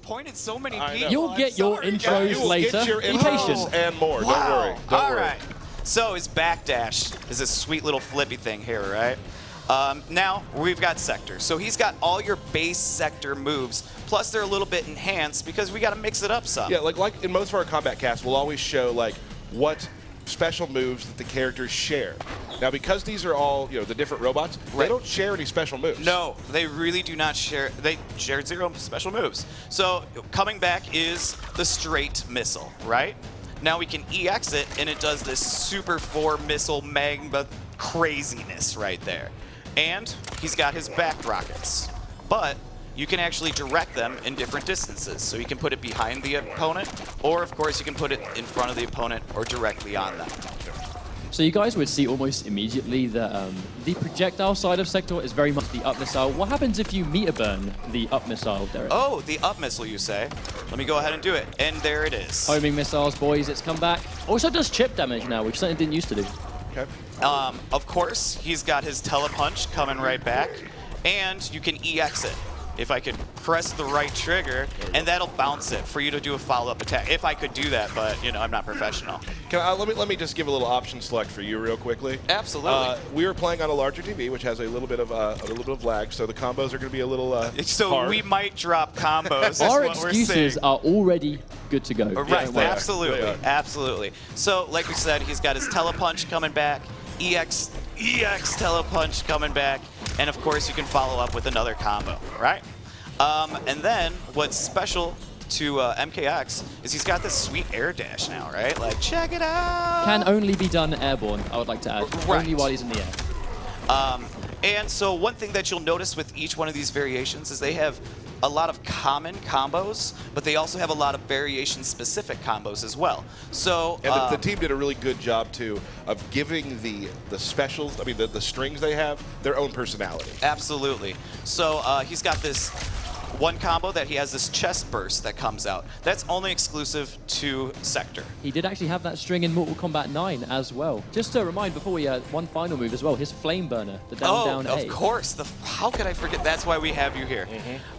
disappointed so many I know. people. You'll get your intros You will later. get your Be intros patient. and more. Wow. Don't worry. Don't All worry. right. So his backdash is this sweet little flippy thing here, right? Now we've got Sektor. So he's got all your base Sektor moves, plus they're a little bit enhanced because we got to mix it up some. Yeah, like in most of our combat casts, we'll always show like what special moves that the characters share. Now, because these are all the different robots, they don't share any special moves. No, they really do not share. They share 0 special moves. So coming back is the straight missile, right? Now we can EX it, and it does this Super 4 missile magma craziness right there. And he's got his back rockets. But you can actually direct them in different distances. So you can put it behind the opponent, or of course you can put it in front of the opponent or directly on them. So you guys would see almost immediately that the projectile side of Sektor is very much the up missile. What happens if you meter burn the up missile, Derek? Oh, the up missile, you say? Let me go ahead and do it. And there it is. Homing missiles, boys, it's come back. Also does chip damage now, which something didn't used to do. Okay. Of course, he's got his telepunch coming right back, and you can EX it. If I could press the right trigger, and that'll bounce it for you to do a follow-up attack. If I could do that, but I'm not professional. Let me just give a little option select for you real quickly. Absolutely. We were playing on a larger TV, which has a little bit of lag, so the combos are going to be a little so hard. we might drop combos. is Our what we're excuses saying. are already good to go. Right, they are. absolutely, They are. absolutely. So, like we said, he's got his telepunch coming back, EX telepunch coming back, and of course you can follow up with another combo, right? And then what's special to MKX is he's got this sweet air dash now, right? Like, check it out. Can only be done airborne, I would like to add. Right. Only while he's in the air. And so one thing that you'll notice with each one of these variations is they have a lot of common combos, but they also have a lot of variation-specific combos as well. So And the team did a really good job, too, of giving the specials, the strings they have, their own personality. Absolutely. So he's got this one combo that he has this chest burst that comes out. That's only exclusive to Sektor. He did actually have that string in Mortal Kombat 9 as well. Just to remind, before we one final move as well, his flame burner, the down A. Of course. How could I forget? That's why we have you here.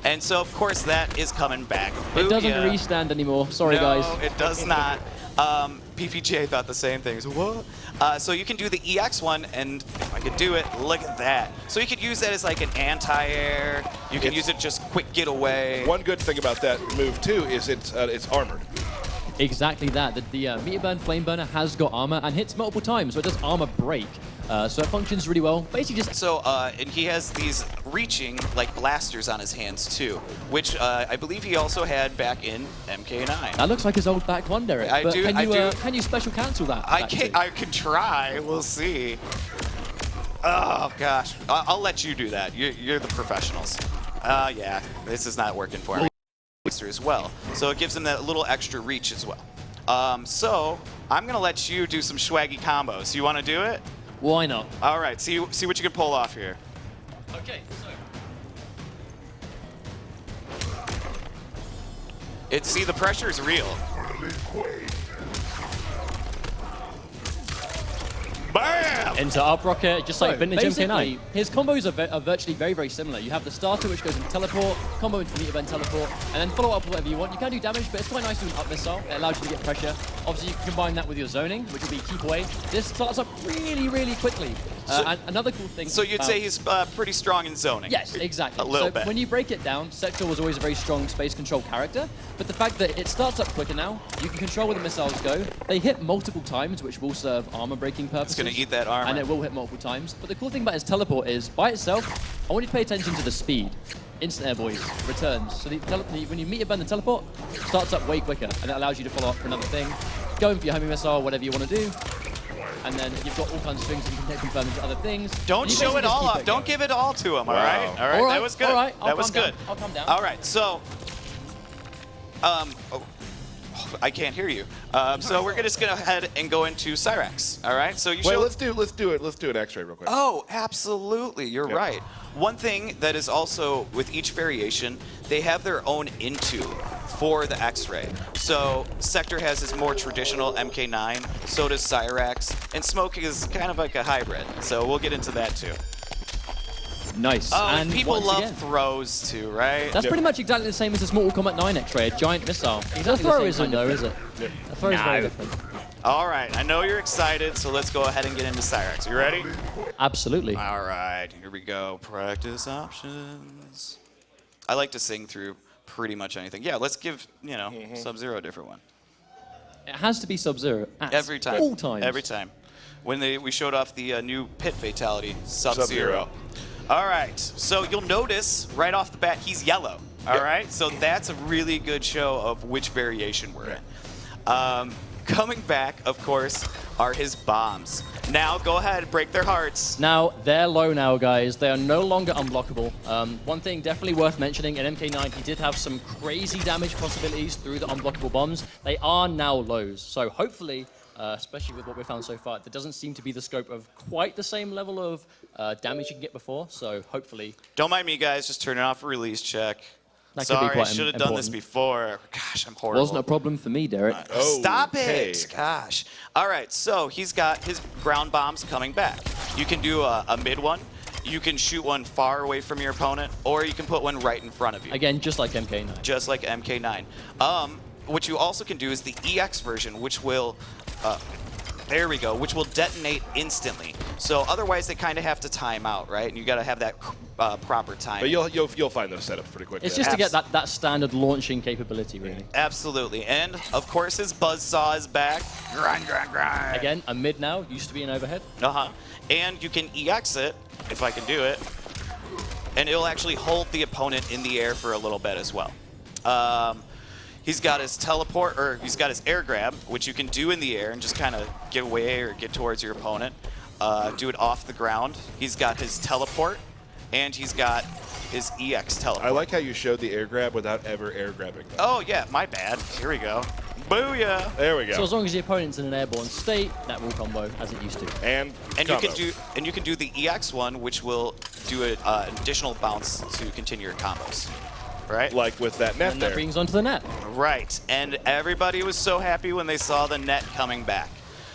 And so, of course, that is coming back. It doesn't Booyah. restand anymore. Sorry, No, guys. it does not. PPJ thought the same thing. So, what? So you can do the EX one, and if I could do it, look at that. So you could use that as like an anti-air. You can use it just quick getaway. One good thing about that move, too, is it's armored. Exactly that. The meter burn flame burner has got armor and hits multiple times, so it does armor break. So it functions really well. Basically just... So, and he has these reaching, like, blasters on his hands, too, which I believe he also had back in MK9. That looks like his old back one, Derek. I But do- can I you, do. Can you special cancel that? I back can two? I can try. We'll see. Oh, gosh. I'll let you do that. You're the professionals. Yeah, this is not working for him. As well. So it gives him that little extra reach as well. So I'm going to let you do some swaggy combos. You want to do it? Why not? All right, see what you can pull off here. Okay, so... See, the pressure is real. Bam! Into up rocket, just like vintage basically, MK9. His combos are virtually very, very similar. You have the starter, which goes into teleport, combo into meter burn teleport, and then follow up with whatever you want. You can do damage, but it's quite nice to do an up missile. It allows you to get pressure. Obviously, you can combine that with your zoning, which will be keep away. This starts up really, really quickly. And another cool thing. So you'd say he's pretty strong in zoning? Yes, exactly. A little so bit. when you break it down, Sektor was always a very strong space control character, but the fact that it starts up quicker now, you can control where the missiles go. They hit multiple times, which will serve armor breaking purposes. It's going to eat that armor. And it will hit multiple times. But the cool thing about his teleport is, by itself, I want you to pay attention to the speed. Instant air, boys. Returns. So when you meter burn the teleport, it starts up way quicker, and it allows you to follow up for another thing. Go in for your homing missile, whatever you want to do. And then you've got all kinds of strings that you can confirm into other things. Don't show it all off. Don't give it all to him, all right? All right, that was good. All right, that was good. I'll calm down. All right, so... I can't hear you. So we're just going to head and go into Cyrax, all right? So you Wait, show... let's do an X-ray real quick. Oh, absolutely. You're Yep. right. One thing that is also with each variation, they have their own into for the X-ray. So Sektor has his more traditional MK9, so does Cyrax, and Smoke is kind of like a hybrid. So we'll get into that too. Nice. Oh, and people once love again, throws too, right? that's pretty much exactly the same as this Mortal Kombat 9 X-ray, a giant missile. The throw isn't though, is it? The throw is very different. All right, I know you're excited, so let's go ahead and get into Cyrax. You ready? Absolutely. All right, here we go. Practice options. I like to sing through pretty much anything. Yeah, let's give, Sub-Zero a different one. It has to be Sub-Zero at Every time. all times. Every time. When we showed off the new pit fatality, Sub-Zero. Sub-Zero. All right, so you'll notice right off the bat he's yellow. All right, so that's a really good show of which variation we're in. Coming back, of course, are his bombs. Now, go ahead, break their hearts. Now, they're low now, guys. They are no longer unblockable. One thing definitely worth mentioning, in MK9, he did have some crazy damage possibilities through the unblockable bombs. They are now lows. So hopefully, especially with what we found so far, there doesn't seem to be the scope of quite the same level of damage you can get before. So hopefully... Don't mind me, guys. Just turning off a release check. That could be Sorry, I quite should have done this important. before. Gosh, I'm horrible. Wasn't a problem for me, Derek. Stop Okay. it! Gosh. All right, so he's got his ground bombs coming back. You can do a mid one. You can shoot one far away from your opponent, or you can put one right in front of you. Again, just like MK9. Just like MK9. What you also can do is the EX version, which will, there we go, which will detonate instantly. So otherwise, they kind of have to time out, right? And you got to have that proper time. But you'll find those setups pretty quickly. It's just to get that standard launching capability, really. Absolutely. And, of course, his buzzsaw is back. Grind, grind, grind. Again, a mid now, used to be an overhead. Uh-huh. And you can EX it, if I can do it, and it'll actually hold the opponent in the air for a little bit as well. He's got his teleport, or he's got his air grab, which you can do in the air and just kind of get away or get towards your opponent. Do it off the ground. He's got his teleport, and he's got his EX teleport. I like how you showed the air grab without ever air grabbing them. Oh, yeah, my bad. Here we go. Booyah! There we go. So as long as the opponent's in an airborne state, that will combo as it used to. And you can do the EX one, which will do an additional bounce to continue your combos. Right? like with that net And there. that brings onto the net. Right. And everybody was so happy when they saw the net coming back.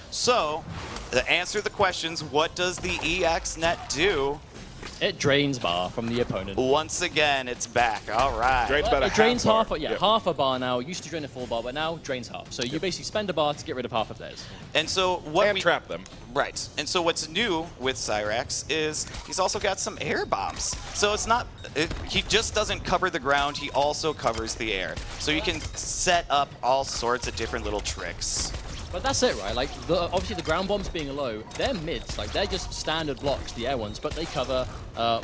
So, to answer the questions, what does the EX net do? It drains bar from the opponent. Once again, it's back. All right. Drains about a It drains half half, bar. Yep. half a bar now. Used to drain a full bar, but now drains half. So you basically spend a bar to get rid of half of theirs. And so what And trap them. Right. And so what's new with Cyrax is he's also got some air bombs. So it's not, he just doesn't cover the ground, he also covers the air. So you can set up all sorts of different little tricks. But that's it, right? Like, obviously the ground bombs being low, they're mids. Like, they're just standard blocks, the air ones, but they cover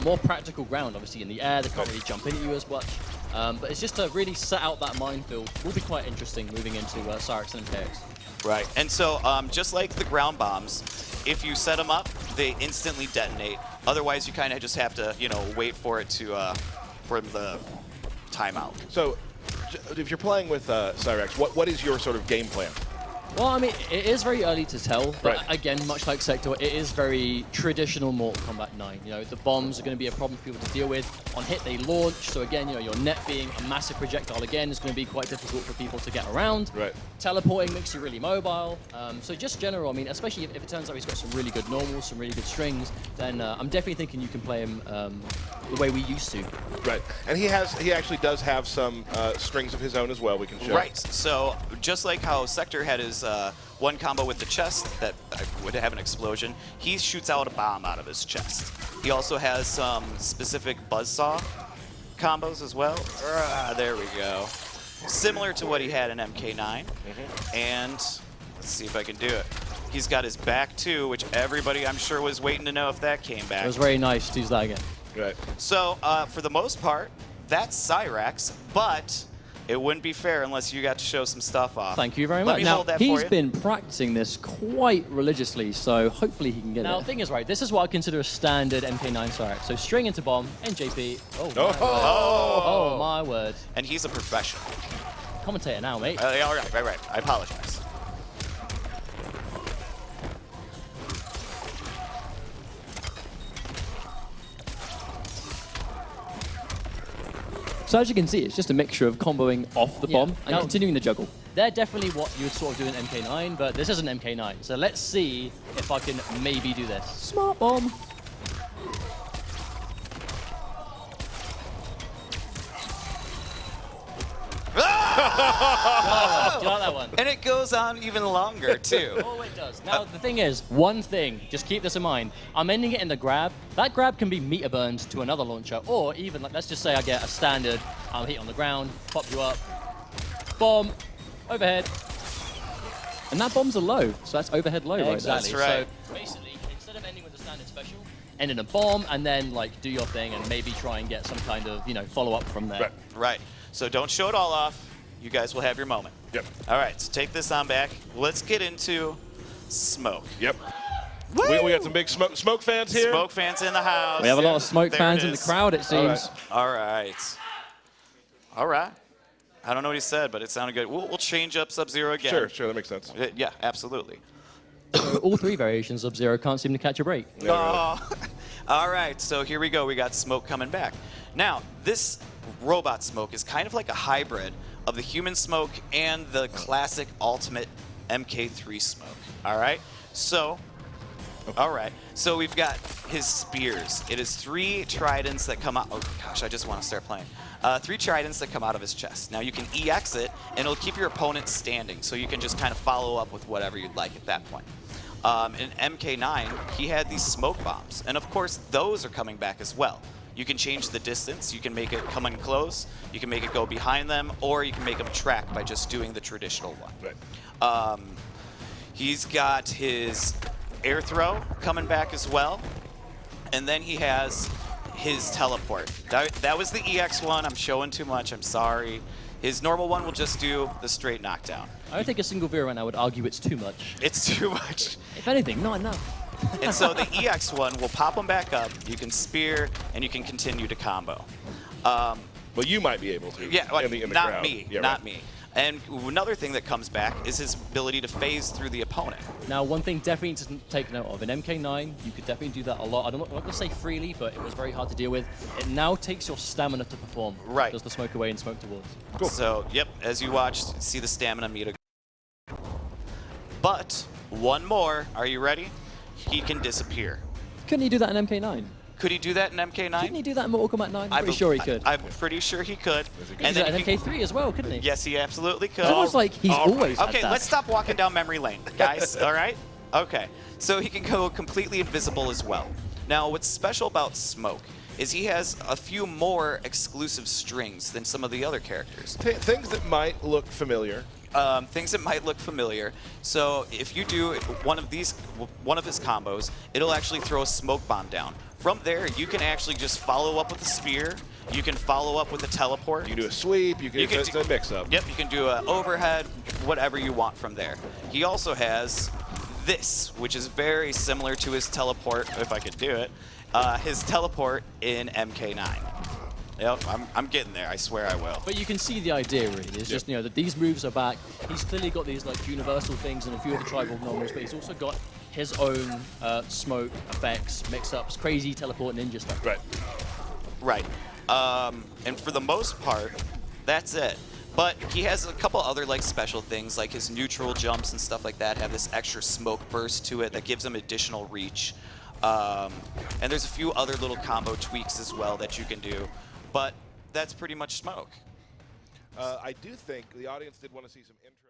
more practical ground, obviously, in the air. They can't really jump into you as much. But it's just to really set out that minefield. Will be quite interesting moving into Cyrax and MKX. Right. And so just like the ground bombs, if you set them up, they instantly detonate. Otherwise, you kind of just have to, wait for it to, for the timeout. So, if you're playing with Cyrax, what is your sort of game plan? Well, I mean, it is very early to tell, but Right. again, much like Sektor, it is very traditional Mortal Kombat 9. The bombs are going to be a problem for people to deal with. On hit, they launch, so again, your net being a massive projectile again is going to be quite difficult for people to get around. Right. Teleporting makes you really mobile. So just general, I mean, especially if it turns out he's got some really good normals, some really good strings, then I'm definitely thinking you can play him the way we used to. Right. And he actually does have some strings of his own as well we can show. Right. So just like how Sektor had his one combo with the chest that would have an explosion, he shoots out a bomb out of his chest. He also has some specific buzzsaw combos as well. There we go. Similar to what he had in MK9. And let's see if I can do it. He's got his back too, which everybody I'm sure was waiting to know if that came back. It was very nice to use that again. Right. So for the most part, that's Cyrax, but it wouldn't be fair unless you got to show some stuff off. Thank you very Let much. me Now, hold that for he's you. been practicing this quite religiously, so hopefully he can get it. Now, the thing is, right, this is what I consider a standard MK9 Cyrax. So string into bomb, NJP. Oh, my word. And he's a professional. Commentator now, mate. All right. I apologize. So as you can see, it's just a mixture of comboing off the bomb and Now, continuing the juggle. They're definitely what you would sort of do in MK9, but this isn't MK9. So let's see if I can maybe do this. Smart bomb. Do you like that one? And it goes on even longer, too. Oh, it does. Now, the thing is, one thing, just keep this in mind. I'm ending it in the grab. That grab can be meter burned to another launcher, or even, like, let's just say I get a standard hit on the ground, pop you up, bomb, overhead. And that bomb's a low, so that's overhead low right there. That's right. So basically, instead of ending with a standard special, end in a bomb, and then, like, do your thing and maybe try and get some kind of, follow-up from there. Right. So don't show it all off. You guys will have your moment. Yep. All right, so take this on back. Let's get into smoke. Yep. We got some big smoke fans here. Smoke fans in the house. We have a lot of smoke There fans it in the is. crowd, it seems. All right. All right. I don't know what he said, but it sounded good. We'll change up Sub-Zero again. Sure, that makes sense. Yeah, absolutely. All three variations of Zero can't seem to catch a break. Oh. All right, so here we go. We got smoke coming back. Now, this robot smoke is kind of like a hybrid of the human smoke and the classic ultimate MK3 smoke. All right? So we've got his spears. It is 3 tridents that come out. Oh gosh, I just want to start playing. 3 tridents that come out of his chest. Now you can EX it, and it'll keep your opponent standing, so you can just kind of follow up with whatever you'd like at that point. In MK9, he had these smoke bombs, and of course those are coming back as well. You can change the distance. You can make it come in close. You can make it go behind them, or you can make them track by just doing the traditional one. Right. He's got his air throw coming back as well. And then he has his teleport. That was the EX one. I'm showing too much. I'm sorry. His normal one will just do the straight knockdown. I don't think a single Vero right now would argue it's too much. It's too much. If anything, not enough. And so the EX one will pop him back up. You can spear, and you can continue to combo. Well, you might be able to. Yeah, in the not crowd. me. Yeah, not right. me. And another thing that comes back is his ability to phase through the opponent. Now, one thing definitely to take note of, in MK9, you could definitely do that a lot. I'm not going to say freely, but it was very hard to deal with. It now takes your stamina to perform. Right. Does the smoke away and smoke towards. Cool. So, yep, as you watched, see the stamina meter. But one more. Are you ready? He can disappear. Couldn't he do that in MK9? Could he do that in MK9? Couldn't he do that in Mortal Kombat 9? I'm pretty sure he could. I'm pretty sure he could. He could do that in MK3 as well, couldn't he? Yes, he absolutely could. It's almost like he's always had Okay, that. let's stop walking down memory lane, guys. All right? Okay. So he can go completely invisible as well. Now, what's special about Smoke is he has a few more exclusive strings than some of the other characters. Things that might look familiar. Things that might look familiar. So if you do one of his combos, it'll actually throw a smoke bomb down. From there, you can actually just follow up with a spear. You can follow up with a teleport. You can do a sweep. It's a mix-up. Yep, you can do an overhead, whatever you want from there. He also has this, which is very similar to his teleport, if I could do it, his teleport in MK9. Yep, I'm getting there. I swear I will. But you can see the idea, really. It's just, that these moves are back. He's clearly got these like universal things and a few of the Tri-Borg normals, but he's also got his own smoke effects, mix-ups, crazy teleport ninja stuff. Right. And for the most part, that's it. But he has a couple other like special things, like his neutral jumps and stuff like that have this extra smoke burst to it that gives him additional reach. And there's a few other little combo tweaks as well that you can do. But that's pretty much Smoke. I do think the audience did want to see some intro.